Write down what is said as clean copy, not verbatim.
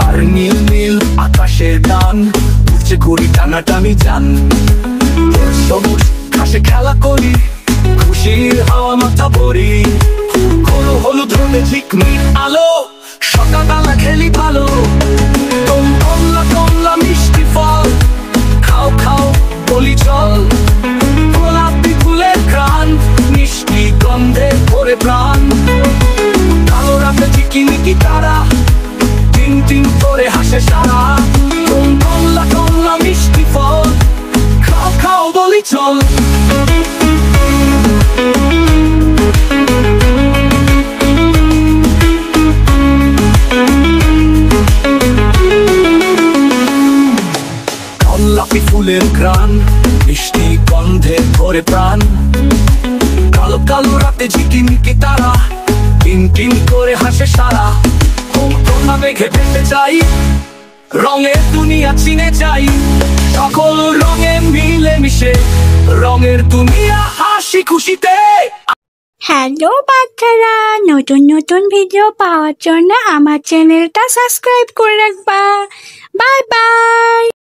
আর নীল নীল আকাশের গান উঠছে করি টানাটানি যান। সবুজ ঘাসে খেলা করি, খুশির হাওয়া মাথা ভরি। হলো হলুদ রঙে ঝিকমিক আলো, সকালবেলা খেলি ভালো। কমলা কমলা মিষ্টি ফল, খাও খাও বলি চল। গোলাপি ফুলের ঘ্রাণ, মিষ্টি গন্ধে ভরে প্রাণ। কালো রাতে ঝিকিমিকি তারা, টিম টিম করে হাসে সারা। কমলা কমলা মিষ্টি ফল, খাও খাও বলি চল। গোলাপি ফুলের ঘ্রাণ, মিষ্টি গন্ধে ভরে প্রাণ। কালো কালো রাতে ঝিকিমিকি তারা, টিম টিম করে হাসে সারা। কল্পনা মেঘে ভেসে যাই, রঙের দুনিয়া চিনে যাই। সকল রঙে মিলে মিশে, রঙের দুনিয়া হাসি খুশিতে। হ্যালো বাচ্চারা, নতুন নতুন ভিডিও পাওয়ার জন্য আমার চ্যানেলটা সাবস্ক্রাইব করে রাখবা। Bye bye.